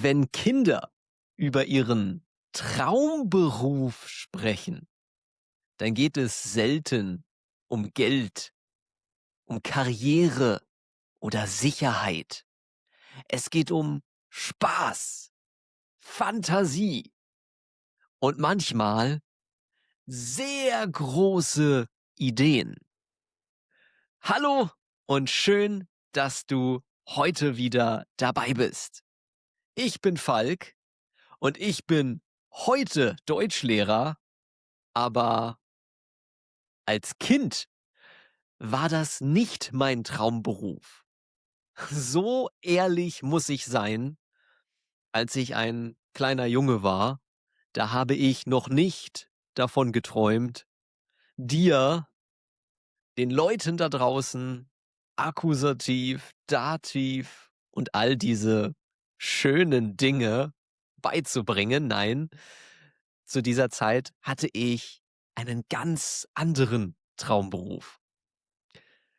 Wenn Kinder über ihren Traumberuf sprechen, dann geht es selten um Geld, um Karriere oder Sicherheit. Es geht um Spaß, Fantasie und manchmal sehr große Ideen. Hallo und schön, dass du heute wieder dabei bist. Ich bin Falk und ich bin heute Deutschlehrer, aber als Kind war das nicht mein Traumberuf. So ehrlich muss ich sein, als ich ein kleiner Junge war, da habe ich noch nicht davon geträumt, dir, den Leuten da draußen, Akkusativ, Dativ und all diese schönen Dinge beizubringen. Nein, zu dieser Zeit hatte ich einen ganz anderen Traumberuf.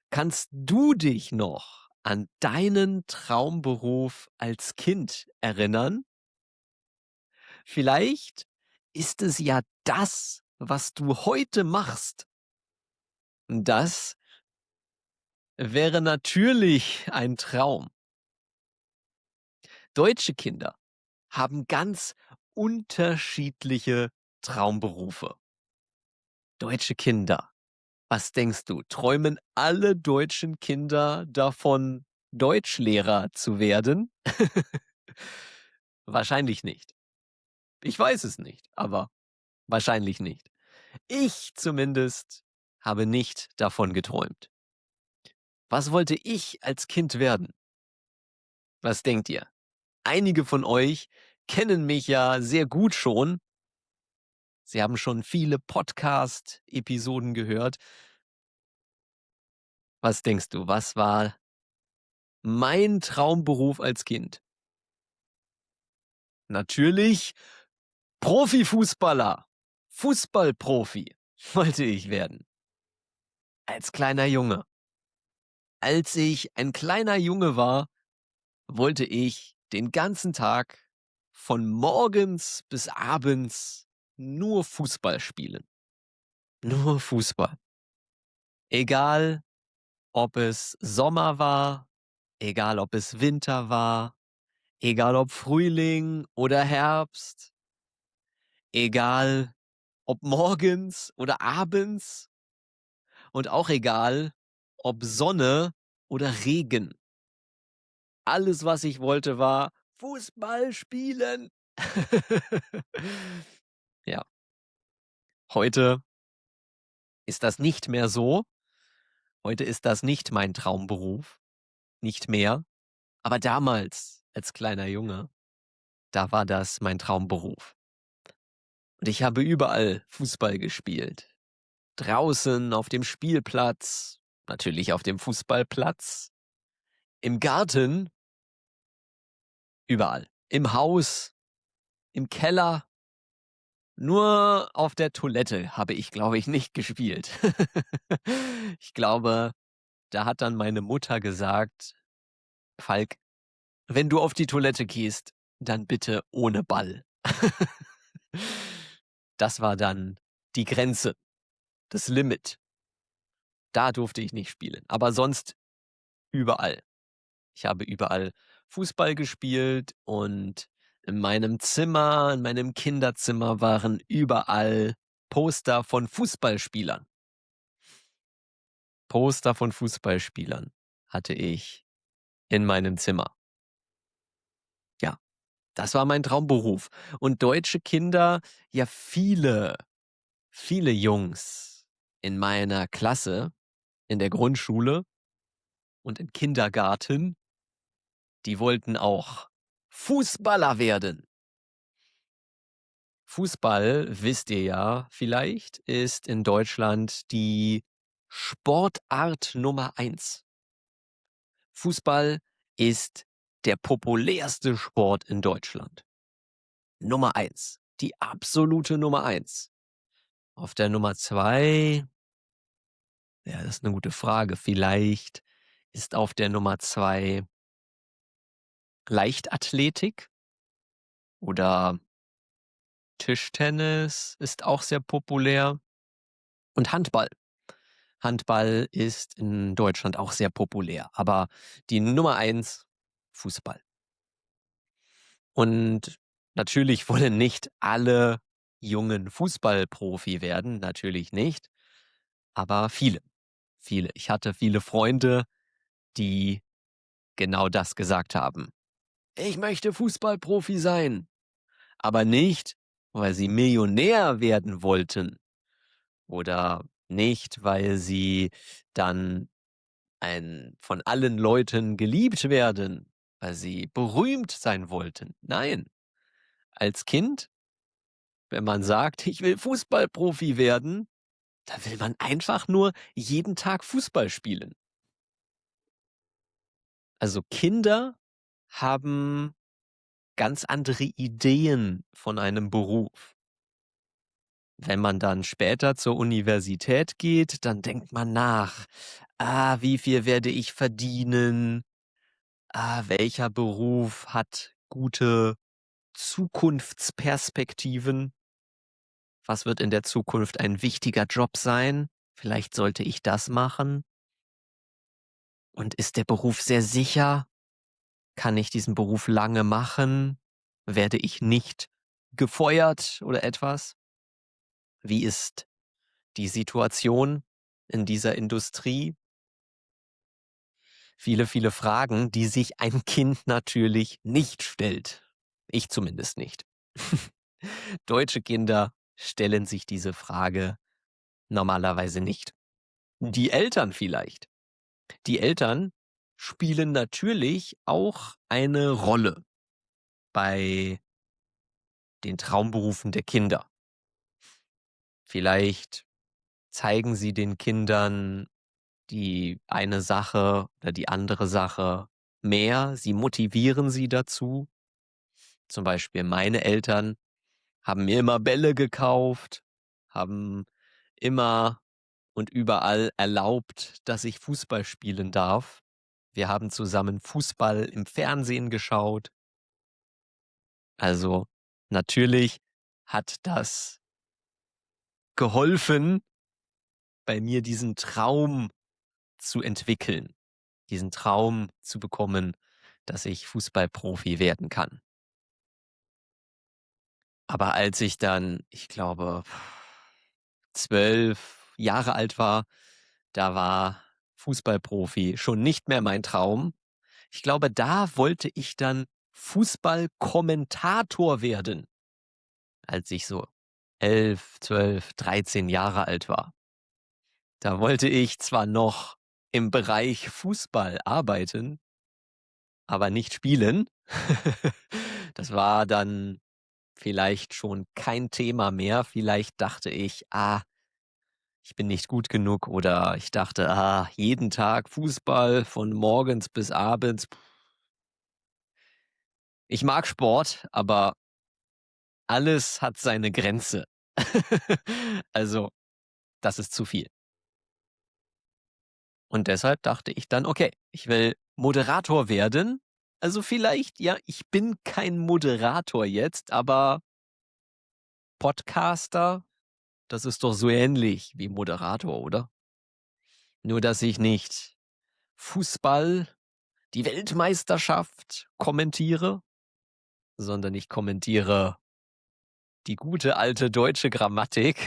Kannst du dich noch an deinen Traumberuf als Kind erinnern? Vielleicht ist es ja das, was du heute machst. Das wäre natürlich ein Traum. Deutsche Kinder haben ganz unterschiedliche Traumberufe. Deutsche Kinder, was denkst du, träumen alle deutschen Kinder davon, Deutschlehrer zu werden? Wahrscheinlich nicht. Ich weiß es nicht, aber wahrscheinlich nicht. Ich zumindest habe nicht davon geträumt. Was wollte ich als Kind werden? Was denkt ihr? Einige von euch kennen mich ja sehr gut schon. Sie haben schon viele Podcast-Episoden gehört. Was denkst du, was war mein Traumberuf als Kind? Natürlich Profifußballer. Fußballprofi wollte ich werden. Als kleiner Junge. Als ich ein kleiner Junge war, wollte ich den ganzen Tag von morgens bis abends nur Fußball spielen. Nur Fußball. Egal, ob es Sommer war, egal ob es Winter war, egal ob Frühling oder Herbst, egal ob morgens oder abends und auch egal ob Sonne oder Regen. Alles, was ich wollte, war Fußball spielen. Ja, heute ist das nicht mehr so. Heute ist das nicht mein Traumberuf. Nicht mehr. Aber damals, als kleiner Junge, da war das mein Traumberuf. Und ich habe überall Fußball gespielt. Draußen auf dem Spielplatz, natürlich auf dem Fußballplatz, im Garten, überall. Im Haus, im Keller. Nur auf der Toilette habe ich, glaube ich, nicht gespielt. Ich glaube, da hat dann meine Mutter gesagt: „Falk, wenn du auf die Toilette gehst, dann bitte ohne Ball." Das war dann die Grenze, das Limit. Da durfte ich nicht spielen, aber sonst überall. Ich habe überall Fußball gespielt und in meinem Kinderzimmer waren überall Poster von Fußballspielern. Poster von Fußballspielern hatte ich in meinem Zimmer. Ja, das war mein Traumberuf. Und deutsche Kinder, ja viele Jungs in meiner Klasse, in der Grundschule und im Kindergarten, die wollten auch Fußballer werden. Fußball, wisst ihr ja vielleicht, ist in Deutschland die Sportart Nummer 1. Fußball ist der populärste Sport in Deutschland. Nummer 1, die absolute Nummer 1. Auf der Nummer 2, ja, das ist eine gute Frage. Vielleicht ist auf der Nummer 2 Leichtathletik. oder Tischtennis ist auch sehr populär und Handball. Handball ist in Deutschland auch sehr populär, aber die Nummer eins Fußball. Und natürlich wollen nicht alle Jungen Fußballprofi werden, natürlich nicht, aber viele, viele. Ich hatte viele Freunde, die genau das gesagt haben. Ich möchte Fußballprofi sein, aber nicht, weil sie Millionär werden wollten oder nicht, weil sie dann von allen Leuten geliebt werden, weil sie berühmt sein wollten. Nein, als Kind, wenn man sagt, ich will Fußballprofi werden, da will man einfach nur jeden Tag Fußball spielen. Also Kinder haben ganz andere Ideen von einem Beruf. Wenn man dann später zur Universität geht, dann denkt man nach. Wie viel werde ich verdienen? Welcher Beruf hat gute Zukunftsperspektiven? Was wird in der Zukunft ein wichtiger Job sein? Vielleicht sollte ich das machen. Und ist der Beruf sehr sicher? Kann ich diesen Beruf lange machen? Werde ich nicht gefeuert oder etwas? Wie ist die Situation in dieser Industrie? Viele, viele Fragen, die sich ein Kind natürlich nicht stellt. Ich zumindest nicht. Deutsche Kinder stellen sich diese Frage normalerweise nicht. Die Eltern vielleicht. Die Eltern spielen natürlich auch eine Rolle bei den Traumberufen der Kinder. Vielleicht zeigen sie den Kindern die eine Sache oder die andere Sache mehr. Sie motivieren sie dazu. Zum Beispiel meine Eltern haben mir immer Bälle gekauft, haben immer und überall erlaubt, dass ich Fußball spielen darf. Wir haben zusammen Fußball im Fernsehen geschaut. Also natürlich hat das geholfen, bei mir diesen Traum zu entwickeln, diesen Traum zu bekommen, dass ich Fußballprofi werden kann. Aber als ich dann, ich glaube, 12 Jahre alt war, da war Fußballprofi schon nicht mehr mein Traum. Ich glaube, da wollte ich dann Fußballkommentator werden, als ich so 11, 12, 13 Jahre alt war. Da wollte ich zwar noch im Bereich Fußball arbeiten, aber nicht spielen. Das war dann vielleicht schon kein Thema mehr. Vielleicht dachte ich, ich bin nicht gut genug oder ich dachte, jeden Tag Fußball von morgens bis abends. Ich mag Sport, aber alles hat seine Grenze. Also, das ist zu viel. Und deshalb dachte ich dann, okay, ich will Moderator werden. Also vielleicht, ja, ich bin kein Moderator jetzt, aber Podcaster, das ist doch so ähnlich wie Moderator, oder? Nur, dass ich nicht Fußball, die Weltmeisterschaft kommentiere, sondern ich kommentiere die gute alte deutsche Grammatik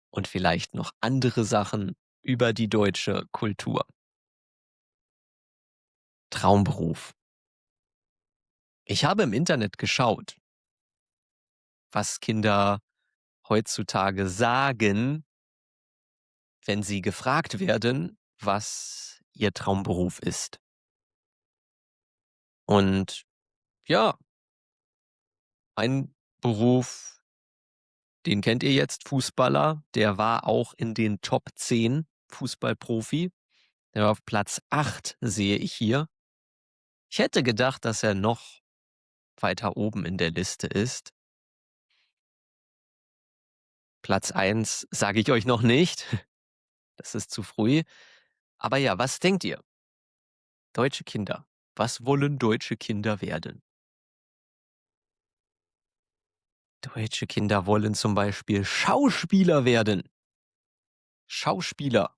und vielleicht noch andere Sachen über die deutsche Kultur. Traumberuf. Ich habe im Internet geschaut, was Kinder heutzutage sagen, wenn sie gefragt werden, was ihr Traumberuf ist. Und ja, ein Beruf, den kennt ihr jetzt, Fußballer, der war auch in den Top 10 Fußballprofi. Der war auf Platz 8, sehe ich hier. Ich hätte gedacht, dass er noch weiter oben in der Liste ist. Platz 1 sage ich euch noch nicht. Das ist zu früh. Aber ja, was denkt ihr? Deutsche Kinder. Was wollen deutsche Kinder werden? Deutsche Kinder wollen zum Beispiel Schauspieler werden. Schauspieler,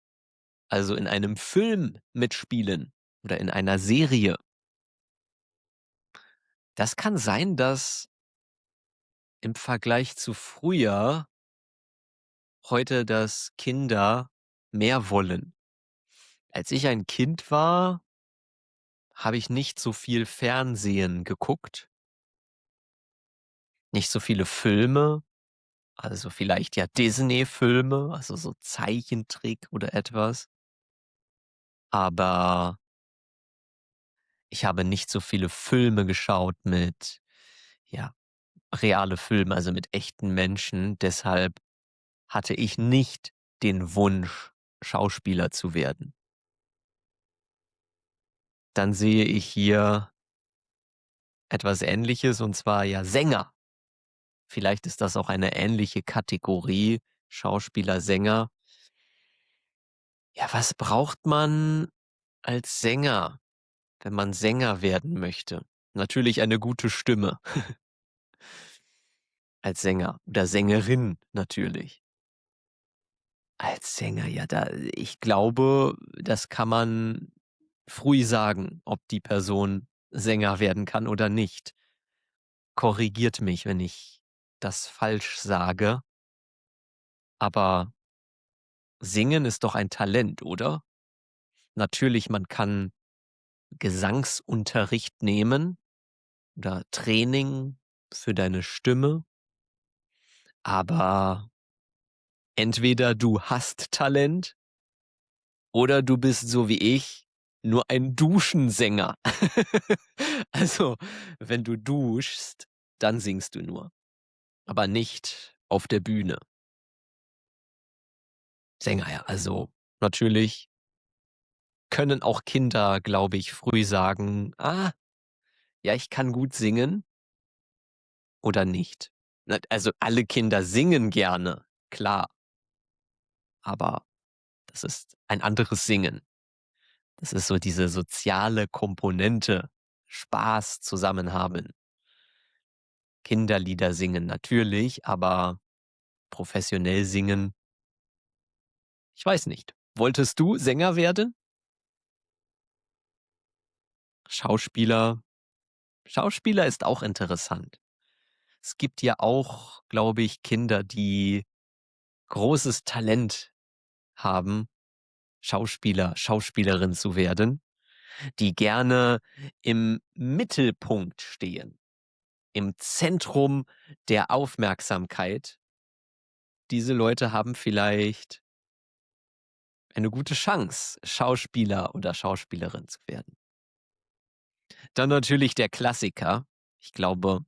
also in einem Film mitspielen oder in einer Serie. Das kann sein, dass im Vergleich zu früher heute das Kinder mehr wollen. Als ich ein Kind war, habe ich nicht so viel Fernsehen geguckt, nicht so viele Filme, also vielleicht ja Disney-Filme, also so Zeichentrick oder etwas. Aber ich habe nicht so viele Filme geschaut mit, ja, reale Filme, also mit echten Menschen. Deshalb hatte ich nicht den Wunsch, Schauspieler zu werden. Dann sehe ich hier etwas Ähnliches, und zwar ja Sänger. Vielleicht ist das auch eine ähnliche Kategorie, Schauspieler, Sänger. Ja, was braucht man als Sänger, wenn man Sänger werden möchte? Natürlich eine gute Stimme als Sänger oder Sängerin natürlich. Als Sänger, ja, ich glaube, das kann man früh sagen, ob die Person Sänger werden kann oder nicht. Korrigiert mich, wenn ich das falsch sage, aber Singen ist doch ein Talent, oder? Natürlich, man kann Gesangsunterricht nehmen oder Training für deine Stimme, aber entweder du hast Talent oder du bist so wie ich nur ein Duschensänger. Also, wenn du duschst, dann singst du nur, aber nicht auf der Bühne. Sänger, ja, also natürlich können auch Kinder, glaube ich, früh sagen: „Ah, ja, ich kann gut singen“, oder nicht. Also, alle Kinder singen gerne, klar, aber das ist ein anderes Singen. Das ist so diese soziale Komponente, Spaß zusammen haben. Kinderlieder singen natürlich, aber professionell singen, ich weiß nicht. Wolltest du Sänger werden? Schauspieler? Schauspieler ist auch interessant. Es gibt ja auch, glaube ich, Kinder, die großes Talent haben, Schauspieler, Schauspielerin zu werden, die gerne im Mittelpunkt stehen, im Zentrum der Aufmerksamkeit. Diese Leute haben vielleicht eine gute Chance, Schauspieler oder Schauspielerin zu werden. Dann natürlich der Klassiker. Ich glaube,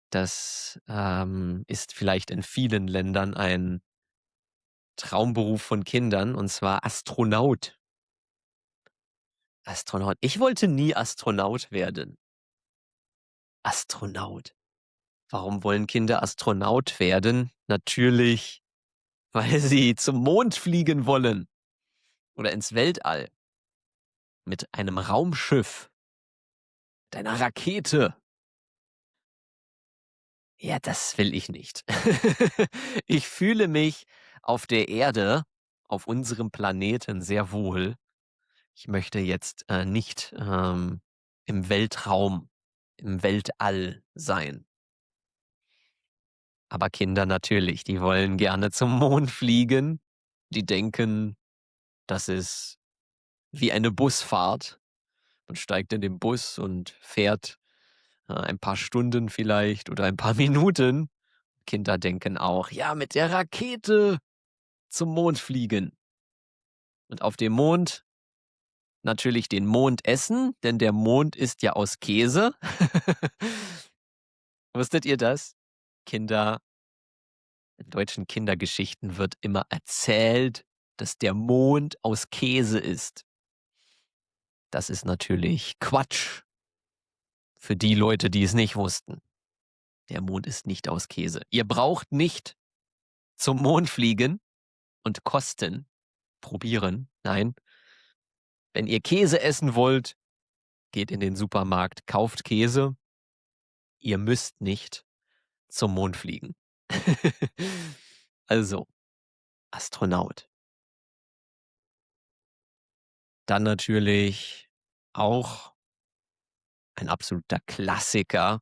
das ist vielleicht in vielen Ländern ein Traumberuf von Kindern, und zwar Astronaut. Astronaut. Ich wollte nie Astronaut werden. Astronaut. Warum wollen Kinder Astronaut werden? Natürlich, weil sie zum Mond fliegen wollen oder ins Weltall mit einem Raumschiff, mit einer Rakete. Ja, das will ich nicht. Ich fühle mich auf der Erde, auf unserem Planeten sehr wohl. Ich möchte jetzt, nicht, im Weltraum, im Weltall sein. Aber Kinder natürlich, die wollen gerne zum Mond fliegen. Die denken, das ist wie eine Busfahrt. Man steigt in den Bus und fährt, ein paar Stunden vielleicht oder ein paar Minuten. Kinder denken auch: „Ja, mit der Rakete zum Mond fliegen und auf dem Mond natürlich den Mond essen, denn der Mond ist ja aus Käse.“ Wusstet ihr das? Kinder In deutschen Kindergeschichten wird immer erzählt, dass der Mond aus Käse ist. Das ist natürlich Quatsch für die Leute, die es nicht wussten. Der Mond ist nicht aus Käse. Ihr braucht nicht zum Mond fliegen und kosten, probieren. Nein, wenn ihr Käse essen wollt, geht in den Supermarkt, kauft Käse. Ihr müsst nicht zum Mond fliegen. Also, Astronaut. Dann natürlich auch ein absoluter Klassiker,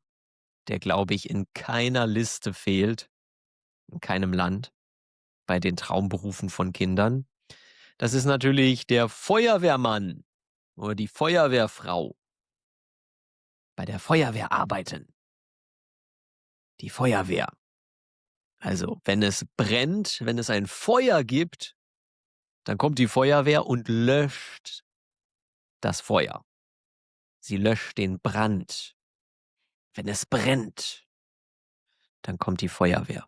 der, glaube ich, in keiner Liste fehlt, in keinem Land, bei den Traumberufen von Kindern. Das ist natürlich der Feuerwehrmann oder die Feuerwehrfrau. Bei der Feuerwehr arbeiten. Die Feuerwehr. Also, wenn es brennt, wenn es ein Feuer gibt, dann kommt die Feuerwehr und löscht das Feuer. Sie löscht den Brand. Wenn es brennt, dann kommt die Feuerwehr.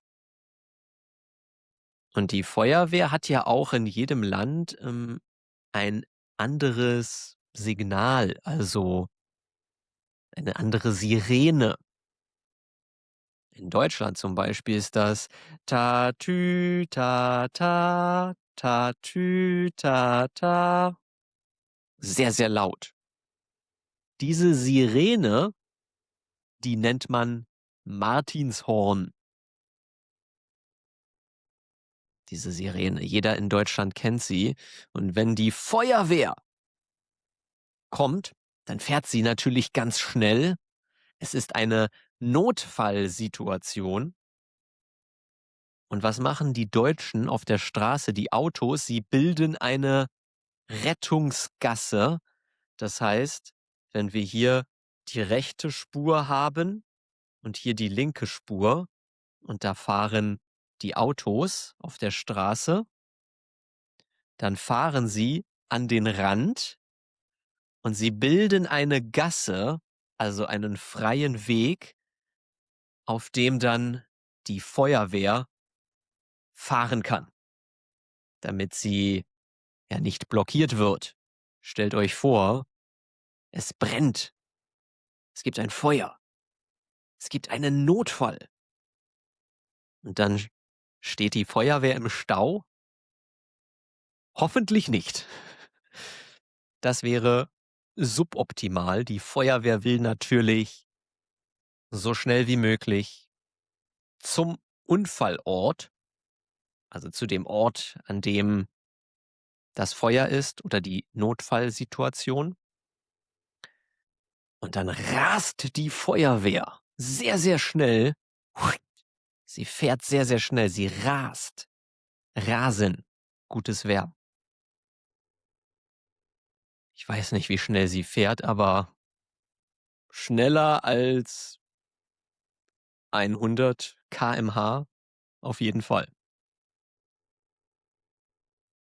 Und die Feuerwehr hat ja auch in jedem Land ein anderes Signal, also eine andere Sirene. In Deutschland zum Beispiel ist das Tatü, ta, Tatü, ta. Sehr, sehr laut. Diese Sirene, die nennt man Martinshorn. Diese Sirene. Jeder in Deutschland kennt sie. Und wenn die Feuerwehr kommt, dann fährt sie natürlich ganz schnell. Es ist eine Notfallsituation. Und was machen die Deutschen auf der Straße, die Autos? Sie bilden eine Rettungsgasse. Das heißt, wenn wir hier die rechte Spur haben und hier die linke Spur und da fahren die Autos auf der Straße, dann fahren sie an den Rand und sie bilden eine Gasse, also einen freien Weg, auf dem dann die Feuerwehr fahren kann, damit sie ja nicht blockiert wird. Stellt euch vor, es brennt. Es gibt ein Feuer. Es gibt einen Notfall. Und dann steht die Feuerwehr im Stau? Hoffentlich nicht. Das wäre suboptimal. Die Feuerwehr will natürlich so schnell wie möglich zum Unfallort, also zu dem Ort, an dem das Feuer ist oder die Notfallsituation. Und dann rast die Feuerwehr sehr, sehr schnell. Sie fährt sehr, sehr schnell. Sie rast. Rasen. Gutes Verb. Ich weiß nicht, wie schnell sie fährt, aber schneller als 100 km/h auf jeden Fall.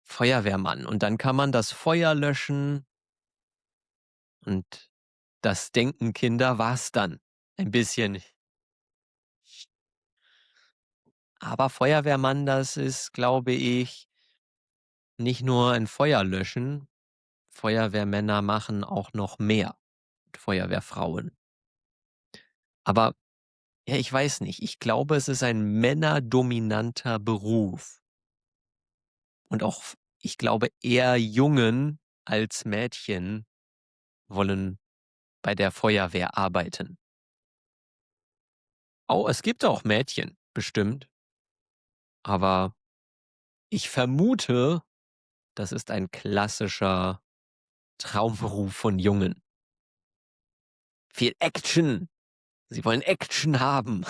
Feuerwehrmann. Und dann kann man das Feuer löschen. Und das denken Kinder, war's dann. Ein bisschen. Aber Feuerwehrmann, das ist, glaube ich, nicht nur ein Feuer löschen. Feuerwehrmänner machen auch noch mehr. Feuerwehrfrauen. Aber ja, ich weiß nicht. Ich glaube, es ist ein männerdominanter Beruf. Und auch, ich glaube, eher Jungen als Mädchen wollen bei der Feuerwehr arbeiten. Oh, es gibt auch Mädchen, bestimmt. Aber ich vermute, das ist ein klassischer Traumberuf von Jungen. Viel Action. Sie wollen Action haben.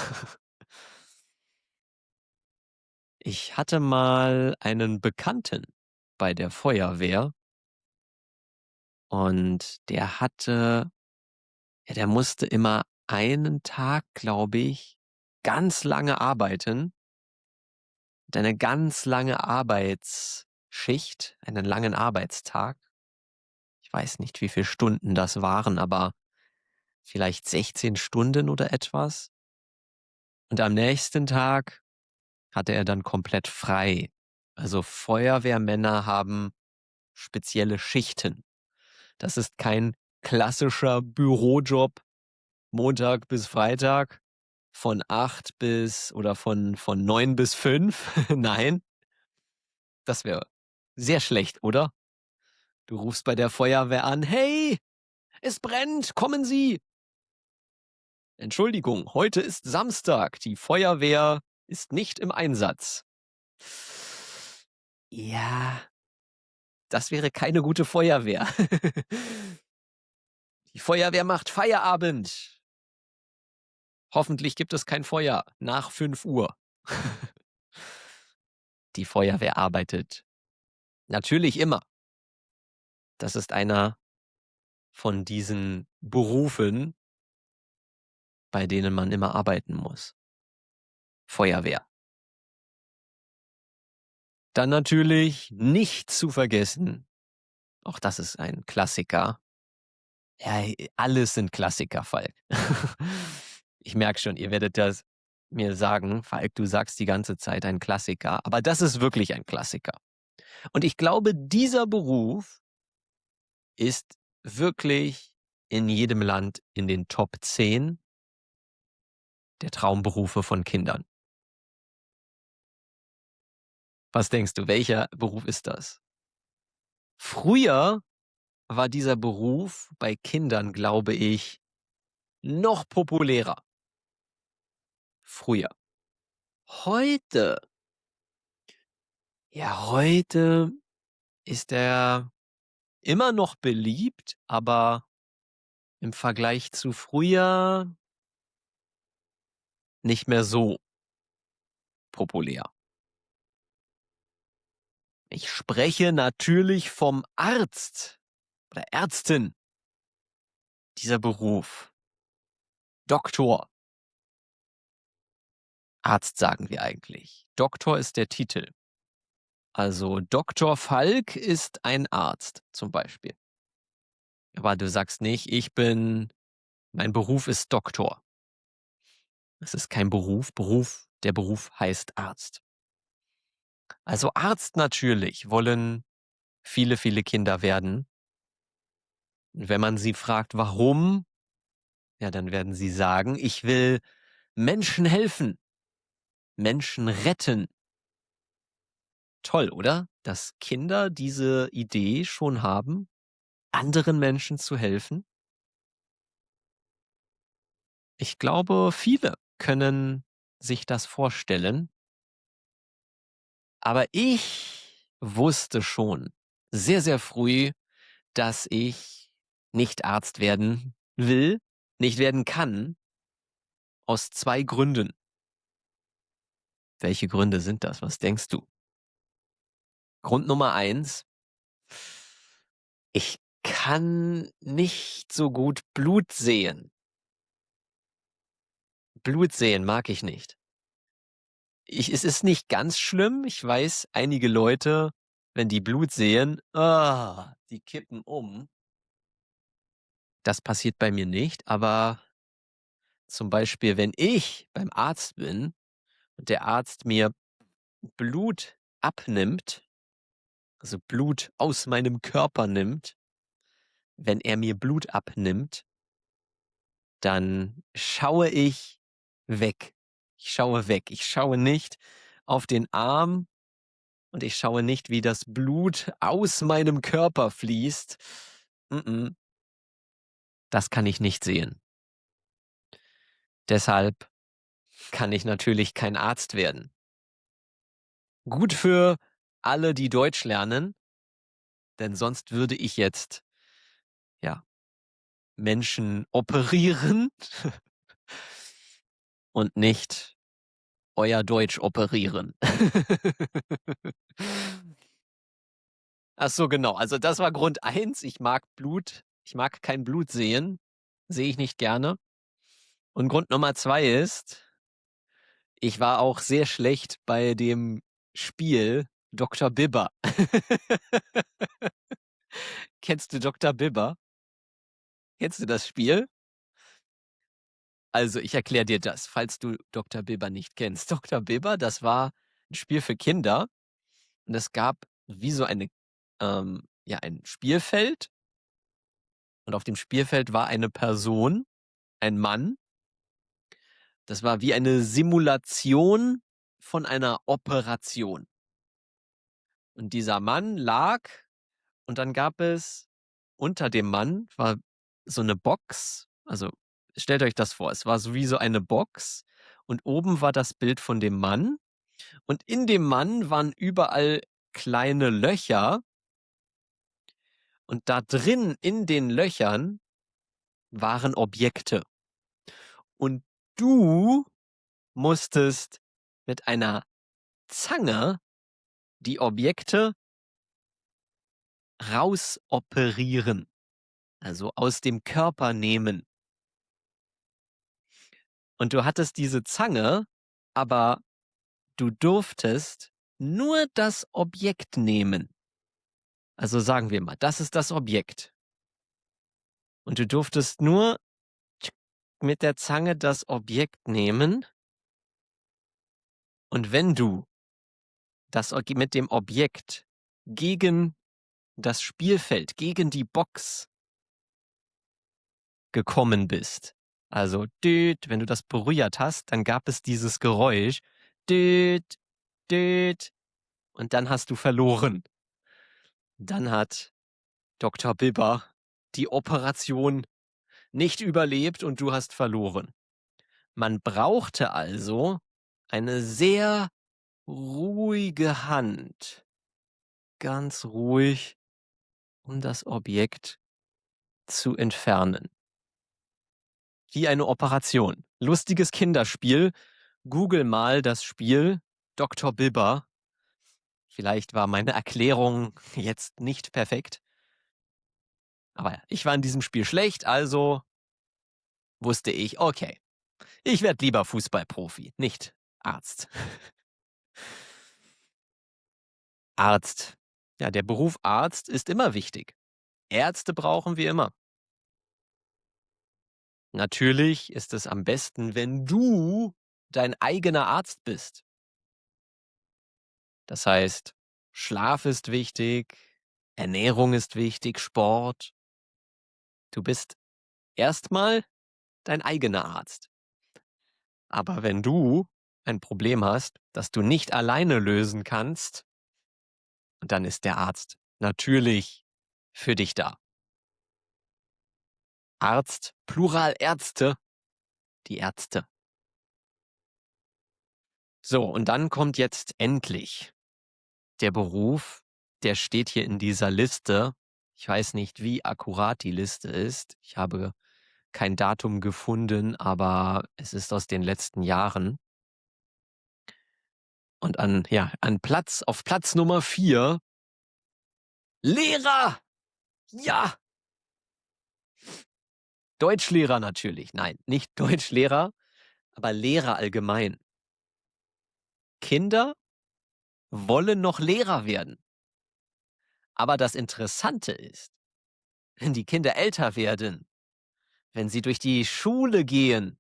Ich hatte mal einen Bekannten bei der Feuerwehr und der musste immer einen Tag, glaube ich, ganz lange arbeiten. Und eine ganz lange Arbeitsschicht, einen langen Arbeitstag. Ich weiß nicht, wie viele Stunden das waren, aber vielleicht 16 Stunden oder etwas. Und am nächsten Tag hatte er dann komplett frei. Also Feuerwehrmänner haben spezielle Schichten. Das ist kein klassischer Bürojob, Montag bis Freitag, von 8 bis oder von 9 bis 5. Nein, das wäre sehr schlecht, oder? Du rufst bei der Feuerwehr an, hey, Es brennt, kommen Sie! Entschuldigung, heute ist Samstag, die Feuerwehr ist nicht im Einsatz. Ja, das wäre keine gute Feuerwehr. Die Feuerwehr macht Feierabend. Hoffentlich gibt es kein Feuer nach 5 Uhr. Die Feuerwehr arbeitet natürlich immer. Das ist einer von diesen Berufen, bei denen man immer arbeiten muss. Feuerwehr. Dann natürlich nicht zu vergessen, auch das ist ein Klassiker. Ja, alles sind Klassiker, Falk. Ich merke schon, ihr werdet das mir sagen. Falk, du sagst die ganze Zeit ein Klassiker, aber das ist wirklich ein Klassiker. Und ich glaube, dieser Beruf ist wirklich in jedem Land in den Top 10 der Traumberufe von Kindern. Was denkst du, welcher Beruf ist das? Früher war dieser Beruf bei Kindern, glaube ich, noch populärer. Früher. Heute, ja, heute ist er immer noch beliebt, aber im Vergleich zu früher nicht mehr so populär. Ich spreche natürlich vom Arzt oder Ärztin. Dieser Beruf. Doktor. Arzt sagen wir eigentlich. Doktor ist der Titel. Also Doktor Falk ist ein Arzt zum Beispiel. Aber du sagst nicht, mein Beruf ist Doktor. Es ist kein Beruf. Der Beruf heißt Arzt. Also Arzt natürlich wollen viele, viele Kinder werden. Und wenn man sie fragt, warum, ja, dann werden sie sagen, ich will Menschen helfen, Menschen retten. Toll, oder? Dass Kinder diese Idee schon haben, anderen Menschen zu helfen. Ich glaube, viele können sich das vorstellen. Aber ich wusste schon sehr, sehr früh, dass ich nicht Arzt werden will, nicht werden kann, aus 2 Gründen. Welche Gründe sind das? Was denkst du? Grund Nummer 1: Ich kann nicht so gut Blut sehen. Blut sehen mag ich nicht. Es ist nicht ganz schlimm. Ich weiß, einige Leute, wenn die Blut sehen, die kippen um. Das passiert bei mir nicht, aber zum Beispiel, wenn ich beim Arzt bin und der Arzt mir Blut abnimmt, also Blut aus meinem Körper nimmt, wenn er mir Blut abnimmt, dann schaue ich weg. Ich schaue weg. Ich schaue nicht auf den Arm und ich schaue nicht, wie das Blut aus meinem Körper fließt. Das kann ich nicht sehen. Deshalb kann ich natürlich kein Arzt werden. Gut für alle, die Deutsch lernen, denn sonst würde ich jetzt, ja, Menschen operieren und nicht euer Deutsch operieren. Ach so, genau. Also das war Grund 1. Ich mag kein Blut sehen. Sehe ich nicht gerne. Und Grund Nummer 2 ist, ich war auch sehr schlecht bei dem Spiel Dr. Bibber. Kennst du Dr. Bibber? Kennst du das Spiel? Also, ich erkläre dir das, falls du Dr. Bibber nicht kennst. Dr. Bibber, das war ein Spiel für Kinder und es gab wie so ein Spielfeld und auf dem Spielfeld war eine Person, ein Mann. Das war wie eine Simulation von einer Operation. Und dieser Mann lag und dann gab es unter dem Mann war so 'ne Box. Also, stellt euch das vor, es war so wie so eine Box und oben war das Bild von dem Mann und in dem Mann waren überall kleine Löcher und da drin in den Löchern waren Objekte. Und du musstest mit einer Zange die Objekte rausoperieren, also aus dem Körper nehmen. Und du hattest diese Zange, aber du durftest nur das Objekt nehmen. Also sagen wir mal, das ist das Objekt. Und du durftest nur mit der Zange das Objekt nehmen. Und wenn du mit dem Objekt gegen das Spielfeld, gegen die Box gekommen bist, also düt, wenn du das berührt hast, dann gab es dieses Geräusch, düt, düt, und dann hast du verloren. Dann hat Dr. Bibber die Operation nicht überlebt und du hast verloren. Man brauchte also eine sehr ruhige Hand, ganz ruhig, um das Objekt zu entfernen. Wie eine Operation. Lustiges Kinderspiel. Google mal das Spiel Dr. Bibber. Vielleicht war meine Erklärung jetzt nicht perfekt. Aber ja, ich war in diesem Spiel schlecht, also wusste ich, okay, ich werde lieber Fußballprofi, nicht Arzt. Arzt. Ja, der Beruf Arzt ist immer wichtig. Ärzte brauchen wir immer. Natürlich ist es am besten, wenn du dein eigener Arzt bist. Das heißt, Schlaf ist wichtig, Ernährung ist wichtig, Sport. Du bist erstmal dein eigener Arzt. Aber wenn du ein Problem hast, das du nicht alleine lösen kannst, dann ist der Arzt natürlich für dich da. Arzt, Plural Ärzte, die Ärzte. So, und dann kommt jetzt endlich der Beruf, der steht hier in dieser Liste. Ich weiß nicht, wie akkurat die Liste ist. Ich habe kein Datum gefunden, aber es ist aus den letzten Jahren. Und auf Platz Nummer 4 Lehrer! Ja! Deutschlehrer natürlich. Nein, nicht Deutschlehrer, aber Lehrer allgemein. Kinder wollen noch Lehrer werden. Aber das Interessante ist, wenn die Kinder älter werden, wenn sie durch die Schule gehen,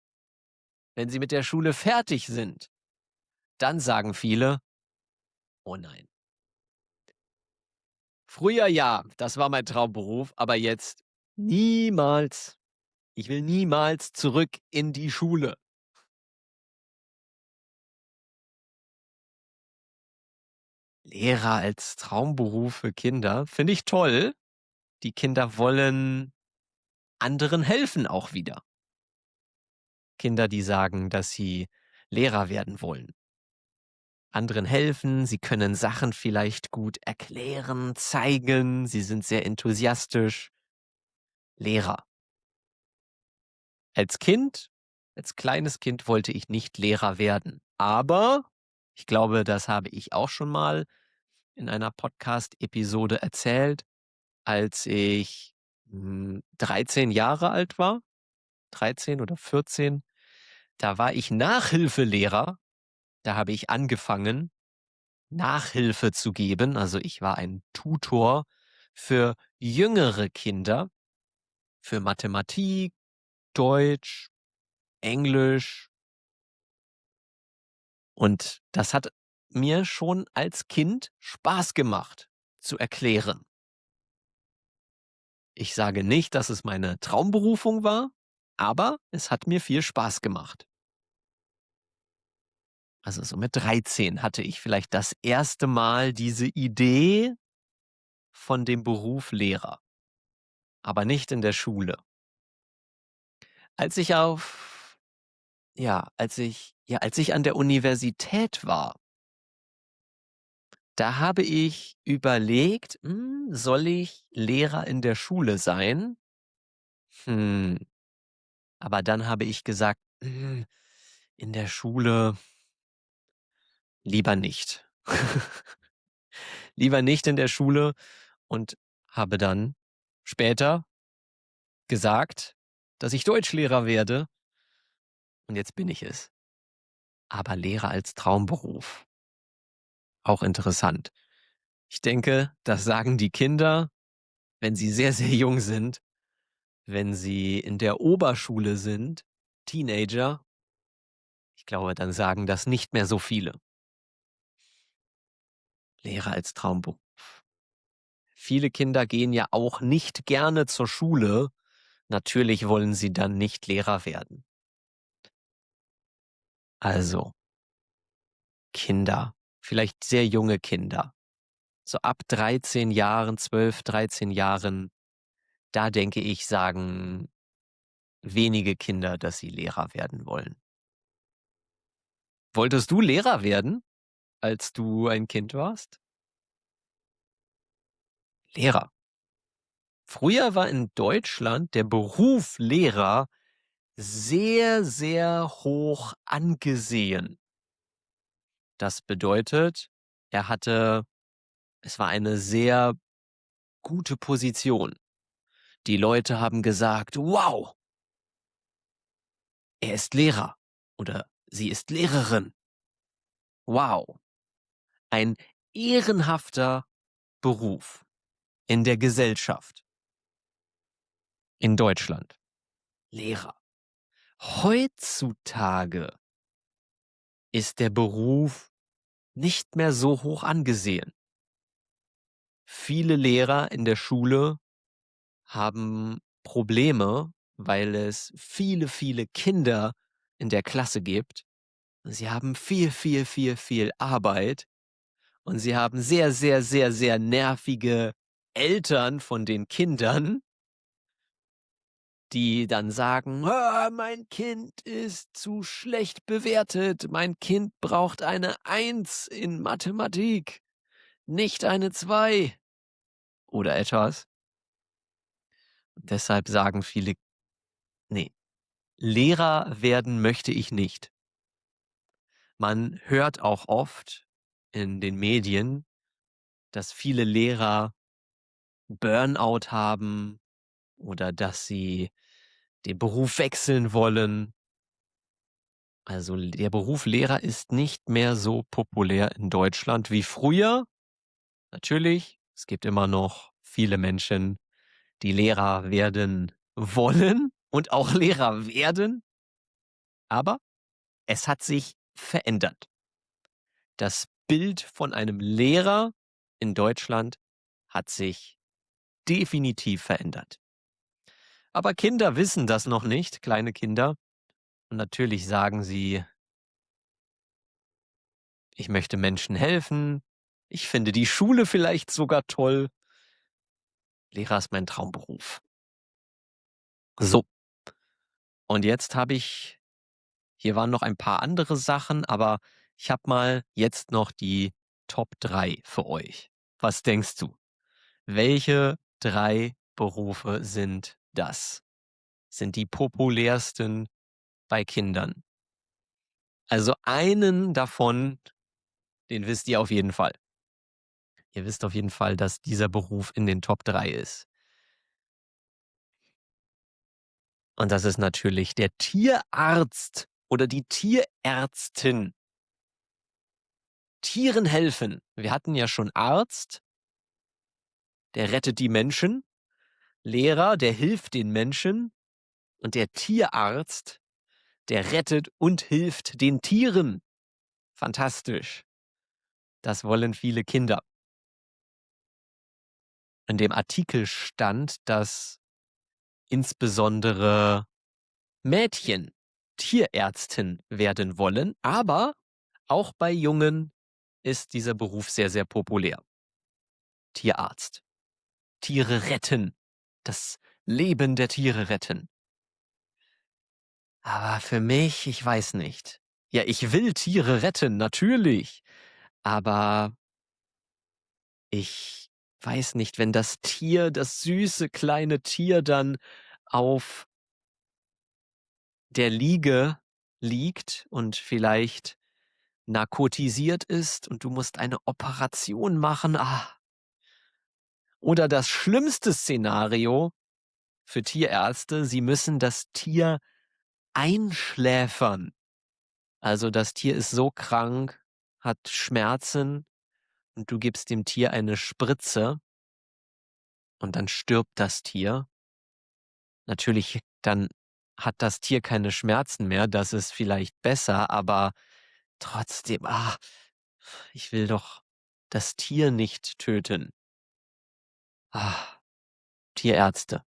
wenn sie mit der Schule fertig sind, dann sagen viele: „Oh nein. Früher ja, das war mein Traumberuf, aber jetzt niemals. Ich will niemals zurück in die Schule." Lehrer als Traumberuf für Kinder finde ich toll. Die Kinder wollen anderen helfen auch wieder. Kinder, die sagen, dass sie Lehrer werden wollen. Anderen helfen, sie können Sachen vielleicht gut erklären, zeigen, sie sind sehr enthusiastisch. Lehrer. Als Kind, als kleines Kind wollte ich nicht Lehrer werden. Aber ich glaube, das habe ich auch schon mal in einer Podcast-Episode erzählt, als ich 13 Jahre alt war, 13 oder 14, da war ich Nachhilfelehrer. Da habe ich angefangen, Nachhilfe zu geben. Also ich war ein Tutor für jüngere Kinder, für Mathematik, Deutsch, Englisch. Und das hat mir schon als Kind Spaß gemacht zu erklären. Ich sage nicht, dass es meine Traumberufung war, aber es hat mir viel Spaß gemacht. Also so mit 13 hatte ich vielleicht das erste Mal diese Idee von dem Beruf Lehrer, aber nicht in der Schule. Als ich auf als ich an der Universität war, da habe ich überlegt: „Soll ich Lehrer in der Schule sein?“ Hm, aber dann habe ich gesagt: in der Schule lieber nicht.“ Lieber nicht in der Schule und habe dann später gesagt, dass ich Deutschlehrer werde und jetzt bin ich es. Aber Lehrer als Traumberuf, auch interessant. Ich denke, das sagen die Kinder, wenn sie sehr, sehr jung sind, wenn sie in der Oberschule sind, Teenager. Ich glaube, dann sagen das nicht mehr so viele. Lehrer als Traumberuf. Viele Kinder gehen ja auch nicht gerne zur Schule. Natürlich wollen sie dann nicht Lehrer werden. Also Kinder, vielleicht sehr junge Kinder, so ab 13 Jahren, 12, 13 Jahren, da denke ich, sagen wenige Kinder, dass sie Lehrer werden wollen. Wolltest du Lehrer werden, als du ein Kind warst? Lehrer. Früher war in Deutschland der Beruf Lehrer sehr, sehr hoch angesehen. Das bedeutet, er hatte es war eine sehr gute Position. Die Leute haben gesagt: „Wow, er ist Lehrer“ oder „sie ist Lehrerin. Wow.“ Ein ehrenhafter Beruf in der Gesellschaft in Deutschland. Lehrer. Heutzutage ist der Beruf nicht mehr so hoch angesehen. Viele Lehrer in der Schule haben Probleme, weil es viele, viele Kinder in der Klasse gibt. Sie haben viel, viel, viel, viel Arbeit und sie haben sehr, sehr, sehr, sehr nervige Eltern von den Kindern, die dann sagen: „Ah, mein Kind ist zu schlecht bewertet. Mein Kind braucht eine Eins in Mathematik, nicht eine 2“ oder etwas. Deshalb sagen viele: „Ne, Lehrer werden möchte ich nicht.“ Man hört auch oft in den Medien, dass viele Lehrer Burnout haben oder dass sie den Beruf wechseln wollen. Also, der Beruf Lehrer ist nicht mehr so populär in Deutschland wie früher. Natürlich, es gibt immer noch viele Menschen, die Lehrer werden wollen und auch Lehrer werden, aber es hat sich verändert. Das Bild von einem Lehrer in Deutschland hat sich definitiv verändert. Aber Kinder wissen das noch nicht, kleine Kinder. Und natürlich sagen sie: „Ich möchte Menschen helfen. Ich finde die Schule vielleicht sogar toll. Lehrer ist mein Traumberuf.“ So, und jetzt habe ich hier waren noch ein paar andere Sachen, aber ich habe mal jetzt noch die Top 3 für euch. Was denkst du? Welche 3 Berufe sind das? Sind die populärsten bei Kindern? Also einen davon, den wisst ihr auf jeden Fall. Ihr wisst auf jeden Fall, dass dieser Beruf in den Top 3 ist. Und das ist natürlich der Tierarzt oder die Tierärztin. Tieren helfen. Wir hatten ja schon Arzt, der rettet die Menschen, Lehrer, der hilft den Menschen und der Tierarzt, der rettet und hilft den Tieren. Fantastisch. Das wollen viele Kinder. In dem Artikel stand, dass insbesondere Mädchen Tierärztin werden wollen, aber auch bei Jungen ist dieser Beruf sehr, sehr populär. Tierarzt. Tiere retten. Das Leben der Tiere retten. Aber für mich, ich weiß nicht. Ja, ich will Tiere retten, natürlich. Aber ich weiß nicht, wenn das Tier, das süße kleine Tier dann auf der Liege liegt und vielleicht narkotisiert ist und du musst eine Operation machen. Oder das schlimmste Szenario für Tierärzte, sie müssen das Tier einschläfern. Also das Tier ist so krank, hat Schmerzen und du gibst dem Tier eine Spritze und dann stirbt das Tier. Natürlich, dann hat das Tier keine Schmerzen mehr, das ist vielleicht besser, aber trotzdem, ich will doch das Tier nicht töten. Ah, Tierärzte.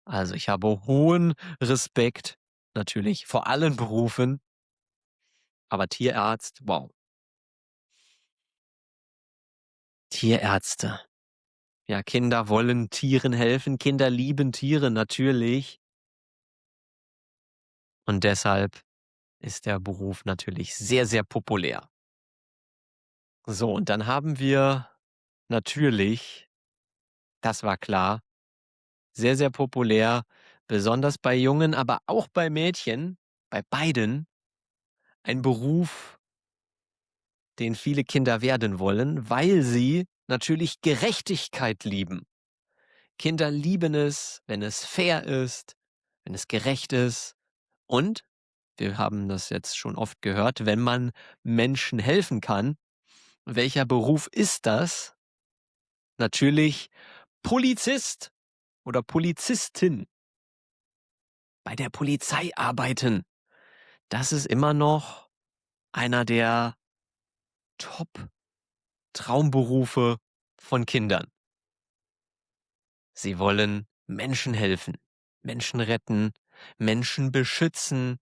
Also, ich habe hohen Respekt natürlich vor allen Berufen, aber Tierarzt, wow. Tierärzte. Ja, Kinder wollen Tieren helfen, Kinder lieben Tiere natürlich und deshalb ist der Beruf natürlich sehr, sehr populär. So, und dann haben wir natürlich, das war klar, sehr, sehr populär, besonders bei Jungen, aber auch bei Mädchen, bei beiden, ein Beruf, den viele Kinder werden wollen, weil sie natürlich Gerechtigkeit lieben. Kinder lieben es, wenn es fair ist, wenn es gerecht ist und, wir haben das jetzt schon oft gehört, wenn man Menschen helfen kann. Welcher Beruf ist das? Natürlich Polizist oder Polizistin. Bei der Polizei arbeiten. Das ist immer noch einer der Top-Traumberufe von Kindern. Sie wollen Menschen helfen, Menschen retten, Menschen beschützen.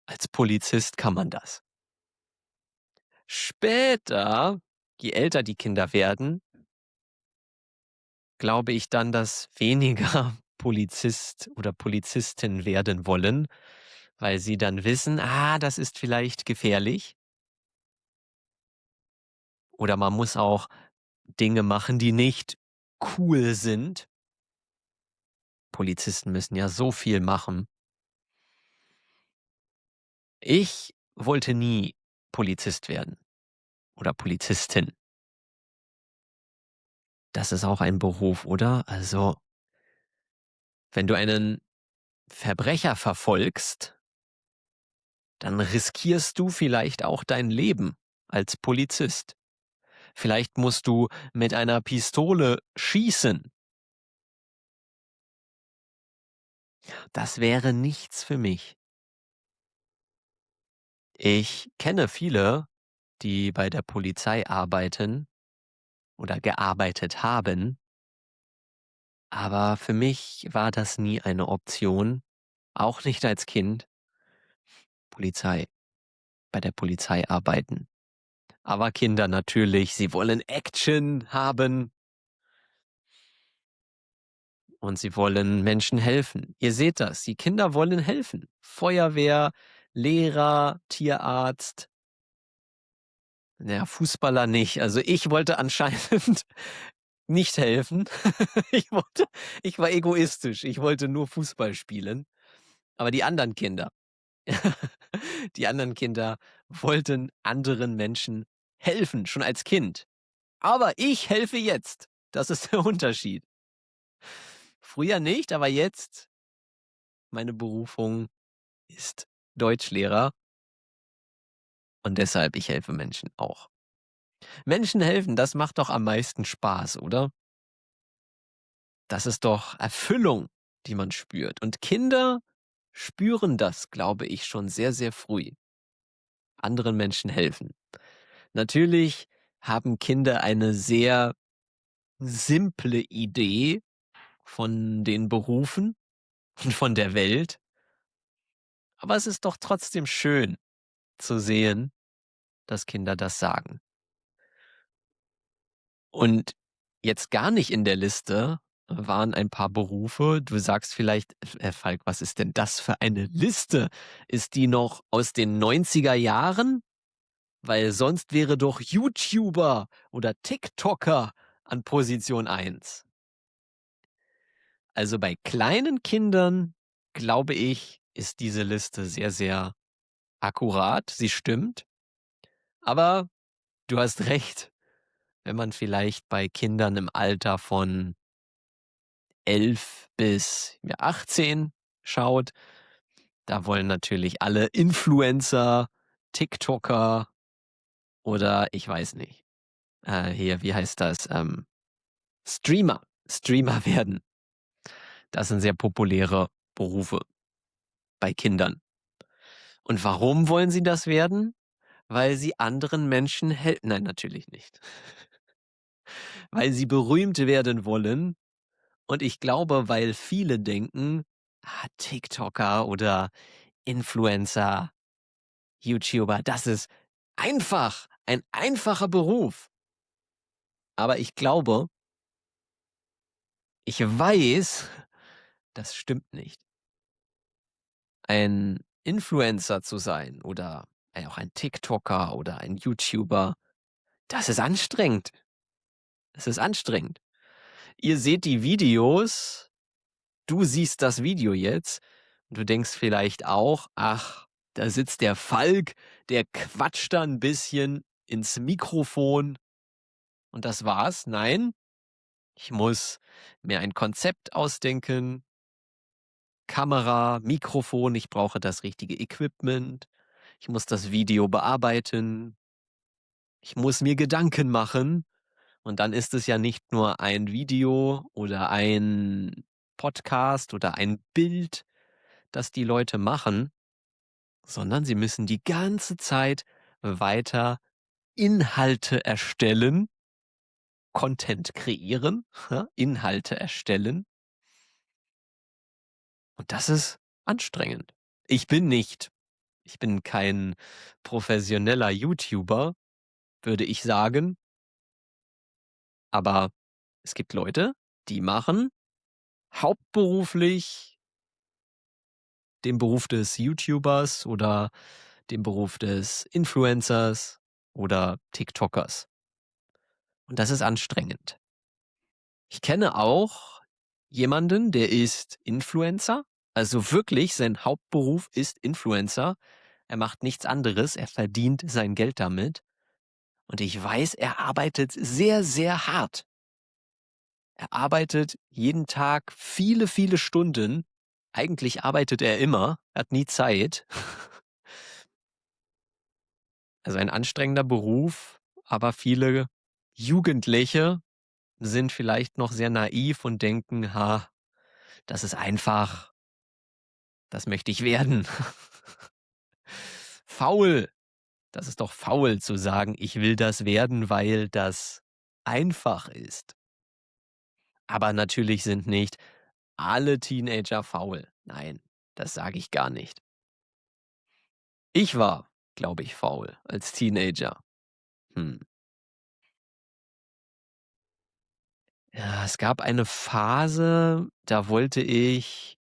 Als Polizist kann man das. Später, je älter die Kinder werden, glaube ich dann, dass weniger Polizist oder Polizistin werden wollen, weil sie dann wissen, das ist vielleicht gefährlich. Oder man muss auch Dinge machen, die nicht cool sind. Polizisten müssen ja so viel machen. Ich wollte nie Polizist werden oder Polizistin. Das ist auch ein Beruf, oder? Also, wenn du einen Verbrecher verfolgst, dann riskierst du vielleicht auch dein Leben als Polizist. Vielleicht musst du mit einer Pistole schießen. Das wäre nichts für mich. Ich kenne viele, die bei der Polizei arbeiten oder gearbeitet haben, aber für mich war das nie eine Option, auch nicht als Kind, Polizei bei der Polizei arbeiten. Aber Kinder natürlich, sie wollen Action haben und sie wollen Menschen helfen. Ihr seht das, die Kinder wollen helfen. Feuerwehr, Lehrer, Tierarzt, ja, Fußballer nicht. Also, ich wollte anscheinend nicht helfen. Ich wollte ich war egoistisch. Ich wollte nur Fußball spielen. Aber die anderen Kinder die anderen Kinder wollten anderen Menschen helfen, schon als Kind. Aber ich helfe jetzt. Das ist der Unterschied. Früher nicht, aber jetzt meine Berufung ist Deutschlehrer und deshalb ich helfe Menschen auch. Menschen helfen, das macht doch am meisten Spaß, oder? Das ist doch Erfüllung, die man spürt. Und Kinder spüren das, glaube ich, schon sehr, sehr früh. Anderen Menschen helfen. Natürlich haben Kinder eine sehr simple Idee von den Berufen und von der Welt. Aber es ist doch trotzdem schön zu sehen, dass Kinder das sagen. Und jetzt gar nicht in der Liste waren ein paar Berufe. Du sagst vielleicht: Falk, was ist denn das für eine Liste? Ist die noch aus den 90er Jahren? Weil sonst wäre doch YouTuber oder TikToker an Position eins. Also, bei kleinen Kindern, glaube ich, ist diese Liste sehr, sehr akkurat. Sie stimmt, aber du hast recht, wenn man vielleicht bei Kindern im Alter von 11 bis, ja, 18 schaut, da wollen natürlich alle Influencer, TikToker oder ich weiß nicht, hier, wie heißt das, Streamer werden. Das sind sehr populäre Berufe bei Kindern. Und warum wollen sie das werden? Weil sie anderen Menschen helfen. Nein, natürlich nicht. Weil sie berühmt werden wollen. Und ich glaube, weil viele denken, TikToker oder Influencer, YouTuber, das ist einfach, ein einfacher Beruf. Aber ich glaube, ich weiß, das stimmt nicht. Ein Influencer zu sein oder auch ein TikToker oder ein YouTuber, das ist anstrengend. Es ist anstrengend. Ihr seht die Videos, du siehst das Video jetzt und du denkst vielleicht auch: „Ach, da sitzt der Falk, der quatscht da 'n bisschen ins Mikrofon und das war's.“ Nein, ich muss mir ein Konzept ausdenken, Kamera, Mikrofon, ich brauche das richtige Equipment. Ich muss das Video bearbeiten. Ich muss mir Gedanken machen. Und dann ist es ja nicht nur ein Video oder ein Podcast oder ein Bild, das die Leute machen, sondern sie müssen die ganze Zeit weiter Inhalte erstellen, Content kreieren, ja, Inhalte erstellen. Und das ist anstrengend. Ich bin nicht Ich bin kein professioneller YouTuber, würde ich sagen, aber es gibt Leute, die machen hauptberuflich den Beruf des YouTubers oder den Beruf des Influencers oder TikTokers. Und das ist anstrengend. Ich kenne auch jemanden, der ist Influencer, also wirklich sein Hauptberuf ist Influencer. Er macht nichts anderes, er verdient sein Geld damit. Und ich weiß, er arbeitet sehr, sehr hart. Er arbeitet jeden Tag viele, viele Stunden. Eigentlich arbeitet er immer, hat nie Zeit. Also ein anstrengender Beruf, aber viele Jugendliche sind vielleicht noch sehr naiv und denken: „Ha, das ist einfach, das möchte ich werden.“ Faul. Das ist doch faul zu sagen: „Ich will das werden, weil das einfach ist.“ Aber natürlich sind nicht alle Teenager faul. Nein, das sage ich gar nicht. Ich war, glaube ich, faul als Teenager. Hm. Ja, es gab eine Phase, da wollte ich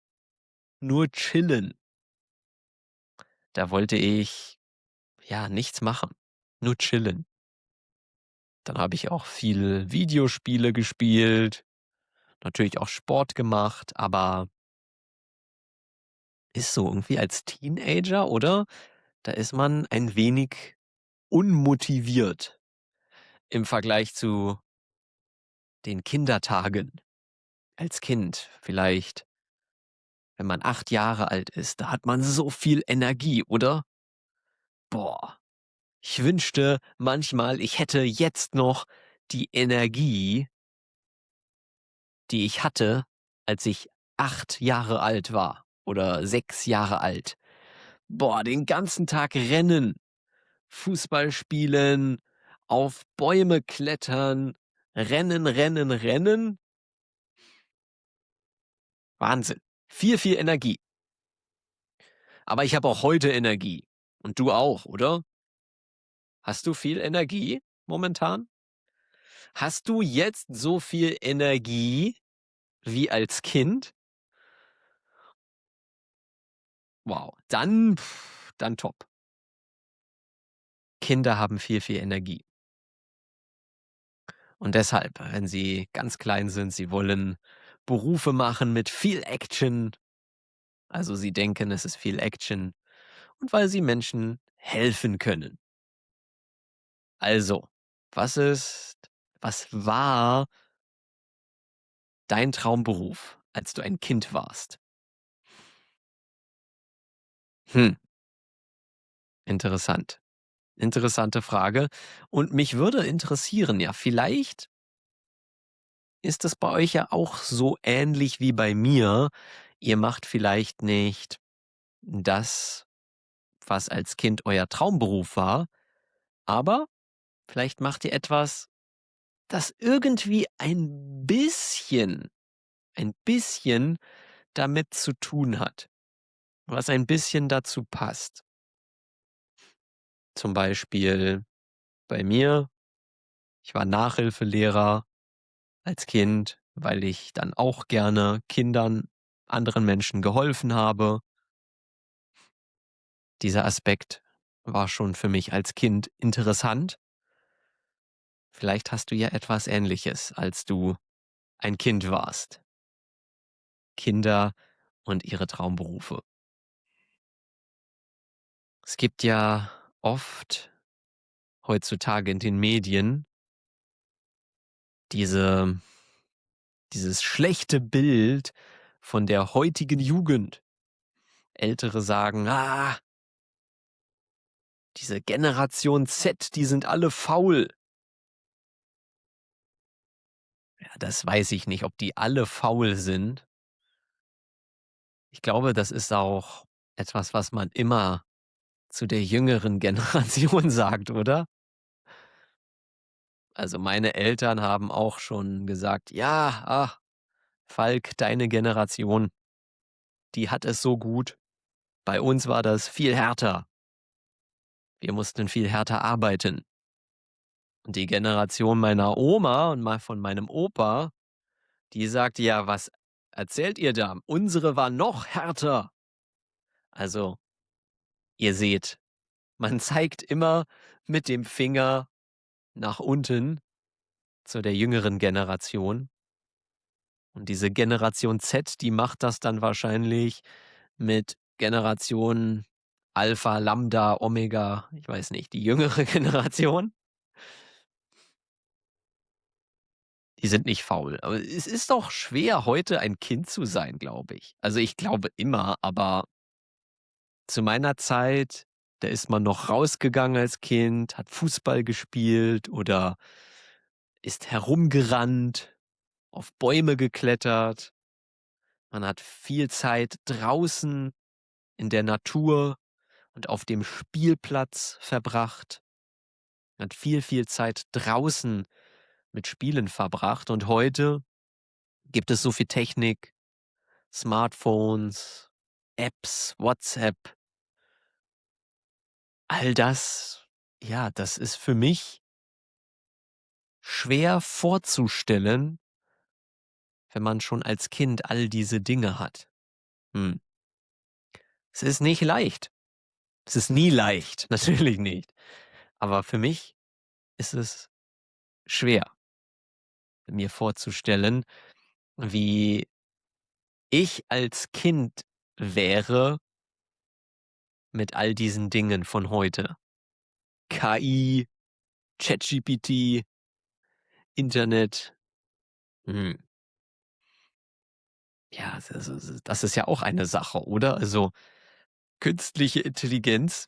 nur chillen. Da wollte ich, ja, nichts machen, nur chillen. Dann habe ich auch viel Videospiele gespielt, natürlich auch Sport gemacht, aber ist so irgendwie als Teenager, oder? Da ist man ein wenig unmotiviert im Vergleich zu den Kindertagen als Kind. Vielleicht, wenn man 8 Jahre alt ist, da hat man so viel Energie, oder? Boah, ich wünschte manchmal, ich hätte jetzt noch die Energie, die ich hatte, als ich 8 Jahre alt war oder 6 Jahre alt. Boah, den ganzen Tag rennen, Fußball spielen, auf Bäume klettern, rennen, rennen, rennen. Wahnsinn. Viel, viel Energie. Aber ich habe auch heute Energie. Und du auch, oder? Hast du viel Energie momentan? Hast du jetzt so viel Energie? wie als Kind, wow, dann top. Kinder haben viel, viel Energie. Und deshalb, wenn sie ganz klein sind, sie wollen Berufe machen mit viel Action. Also sie denken, es ist viel Action. Und weil sie Menschen helfen können. Also, was ist, was war dein Traumberuf, als du ein Kind warst? Hm, interessant. Interessante Frage. Und mich würde interessieren, ja, vielleicht ist es bei euch ja auch so ähnlich wie bei mir. Ihr macht vielleicht nicht das, was als Kind euer Traumberuf war, aber vielleicht macht ihr etwas, das irgendwie ein bisschen damit zu tun hat, was ein bisschen dazu passt. Zum Beispiel bei mir, ich war Nachhilfelehrer als Kind, weil ich dann auch gerne Kindern, anderen Menschen geholfen habe. Dieser Aspekt war schon für mich als Kind interessant. Vielleicht hast du ja etwas Ähnliches, als du ein Kind warst. Kinder und ihre Traumberufe. Es gibt ja oft heutzutage in den Medien diese dieses schlechte Bild von der heutigen Jugend. Ältere sagen: „Ah, diese Generation Z, die sind alle faul." Ja, das weiß ich nicht, ob die alle faul sind. Ich glaube, das ist auch etwas, was man immer zu der jüngeren Generation sagt, oder? Also, meine Eltern haben auch schon gesagt: „Ja, ach, Falk, deine Generation, die hat es so gut. Bei uns war das viel härter. Wir mussten viel härter arbeiten." Und die Generation meiner Oma und mal von meinem Opa, die sagt: „Ja, was erzählt ihr da? Unsere war noch härter." Also, ihr seht, man zeigt immer mit dem Finger nach unten zu der jüngeren Generation. Und diese Generation Z, die macht das dann wahrscheinlich mit Generation Alpha, Lambda, Omega, ich weiß nicht, die jüngere Generation. Die sind nicht faul. Aber es ist doch schwer, heute ein Kind zu sein, glaube ich. Also, ich glaube immer, aber zu meiner Zeit, da ist man noch rausgegangen als Kind, hat Fußball gespielt oder ist herumgerannt, auf Bäume geklettert. Man hat viel Zeit draußen in der Natur und auf dem Spielplatz verbracht. Man hat viel, viel Zeit draußen mit Spielen verbracht und heute gibt es so viel Technik, Smartphones, Apps, WhatsApp, all das, ja, das ist für mich schwer vorzustellen, wenn man schon als Kind all diese Dinge hat. Hm. Es ist nicht leicht. Es ist nie leicht, natürlich nicht. Aber für mich ist es schwer, mir vorzustellen, wie ich als Kind wäre mit all diesen Dingen von heute. KI, ChatGPT, Internet. Hm. Ja, das ist ja auch eine Sache, oder? Also, künstliche Intelligenz.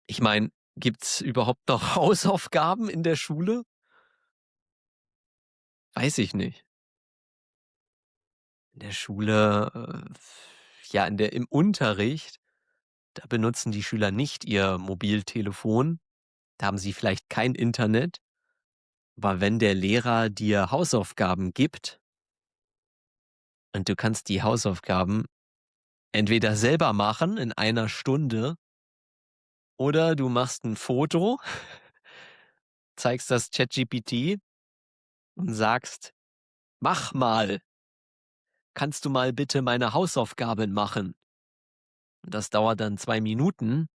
Ich meine, gibt's überhaupt noch Hausaufgaben in der Schule? Weiß ich nicht. In der Schule, ja, im Unterricht, da benutzen die Schüler nicht ihr Mobiltelefon. Da haben sie vielleicht kein Internet. Aber wenn der Lehrer dir Hausaufgaben gibt und du kannst die Hausaufgaben entweder selber machen in einer Stunde oder du machst ein Foto, zeigst das ChatGPT und sagst: Mach mal. Kannst du mal bitte meine Hausaufgaben machen? Und das dauert dann 2 Minuten.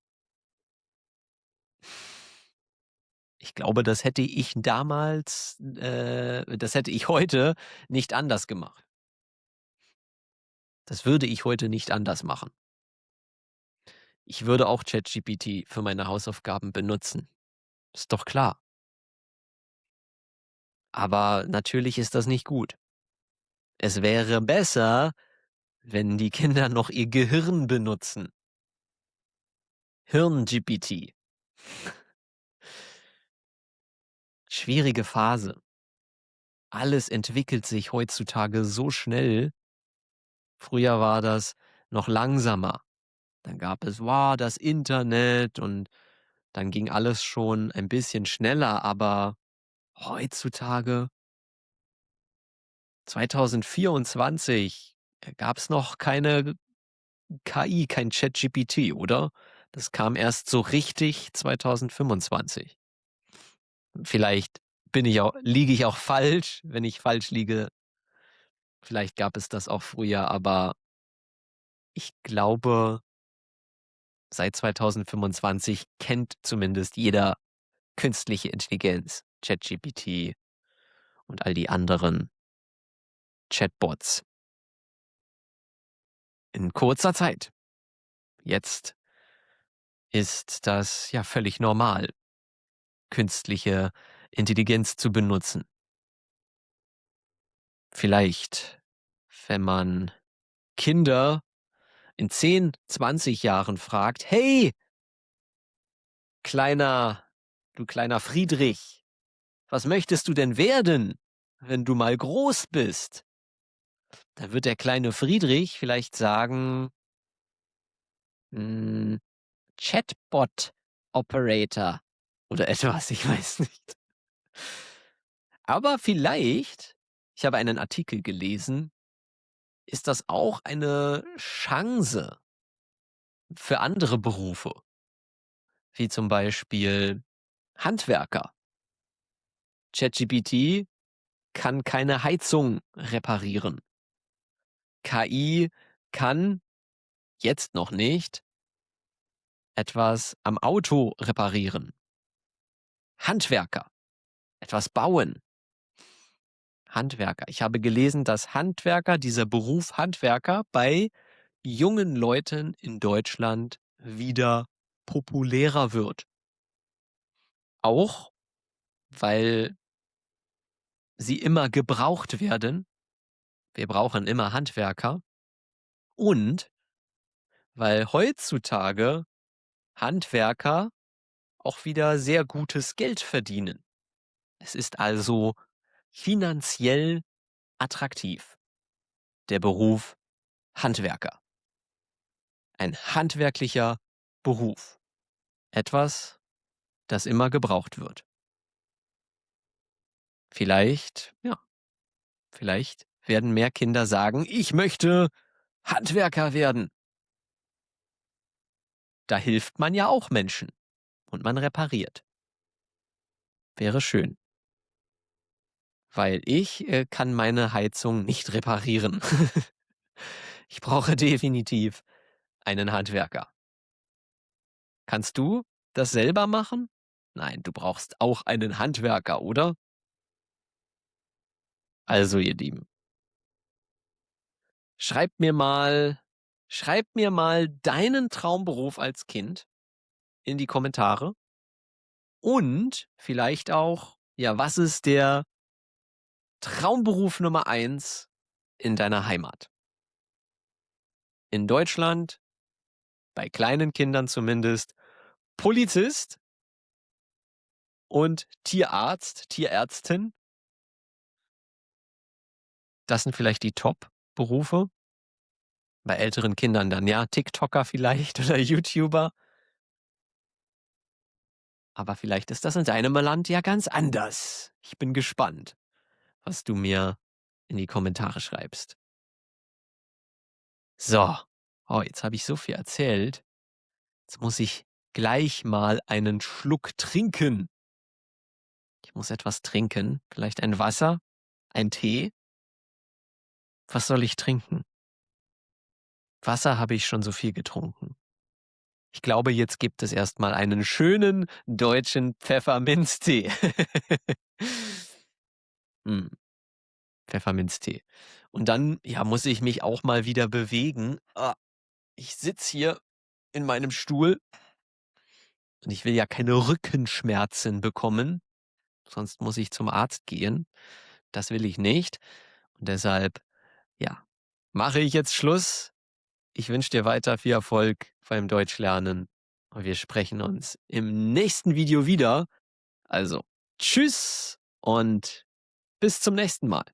Ich glaube, das hätte ich heute nicht anders gemacht. Das würde ich heute nicht anders machen. Ich würde auch ChatGPT für meine Hausaufgaben benutzen. Ist doch klar. Aber natürlich ist das nicht gut. Es wäre besser, wenn die Kinder noch ihr Gehirn benutzen. Hirn-GPT. Schwierige Phase. Alles entwickelt sich heutzutage so schnell. Früher war das noch langsamer. Dann gab es, das Internet und dann ging alles schon ein bisschen schneller, aber heutzutage, 2024, gab es noch keine KI, kein ChatGPT, oder? Das kam erst so richtig 2025. Vielleicht liege ich auch falsch. Wenn ich falsch liege, vielleicht gab es das auch früher, aber ich glaube, seit 2025 kennt zumindest jeder künstliche Intelligenz, ChatGPT und all die anderen Chatbots in kurzer Zeit. Jetzt ist das ja völlig normal, künstliche Intelligenz zu benutzen. Vielleicht, wenn man Kinder in 10, 20 Jahren fragt: „Hey, kleiner du kleiner Friedrich, was möchtest du denn werden, wenn du mal groß bist?“ Da wird der kleine Friedrich vielleicht sagen, hm, Chatbot Operator oder etwas, ich weiß nicht. Aber vielleicht, ich habe einen Artikel gelesen, ist das auch eine Chance für andere Berufe, wie zum Beispiel Handwerker. ChatGPT kann keine Heizung reparieren. KI kann jetzt noch nicht etwas am Auto reparieren. Handwerker, etwas bauen. Handwerker. Ich habe gelesen, dass dieser Beruf Handwerker bei jungen Leuten in Deutschland wieder populärer wird. Auch weil sie immer gebraucht werden. Wir brauchen immer Handwerker. Und weil heutzutage Handwerker auch wieder sehr gutes Geld verdienen. Es ist also finanziell attraktiv, der Beruf Handwerker. Ein handwerklicher Beruf. Etwas, das immer gebraucht wird. Vielleicht werden mehr Kinder sagen, ich möchte Handwerker werden. Da hilft man ja auch Menschen und man repariert. Wäre schön. Weil ich kann meine Heizung nicht reparieren. Ich brauche definitiv einen Handwerker. Kannst du das selber machen? Nein, du brauchst auch einen Handwerker, oder? Also, ihr Lieben, schreib mir mal schreib mir mal deinen Traumberuf als Kind in die Kommentare und vielleicht auch, ja, was ist der Traumberuf Nummer 1 in deiner Heimat? In Deutschland, bei kleinen Kindern zumindest, Polizist und Tierarzt, Tierärztin. Das sind vielleicht die Top-Berufe. Bei älteren Kindern dann, ja, TikToker vielleicht oder YouTuber. Aber vielleicht ist das in deinem Land ja ganz anders. Ich bin gespannt, was du mir in die Kommentare schreibst. So, jetzt habe ich so viel erzählt. Jetzt muss ich gleich mal einen Schluck trinken. Ich muss etwas trinken, vielleicht ein Wasser, ein Tee. Was soll ich trinken? Wasser habe ich schon so viel getrunken. Ich glaube, jetzt gibt es erst mal einen schönen deutschen Pfefferminztee. Hm, Pfefferminztee. Und dann, ja, muss ich mich auch mal wieder bewegen. Ich sitze hier in meinem Stuhl und ich will ja keine Rückenschmerzen bekommen, sonst muss ich zum Arzt gehen. Das will ich nicht. Und deshalb, ja, mache ich jetzt Schluss. Ich wünsche dir weiter viel Erfolg beim Deutschlernen und wir sprechen uns im nächsten Video wieder. Also, tschüss und bis zum nächsten Mal.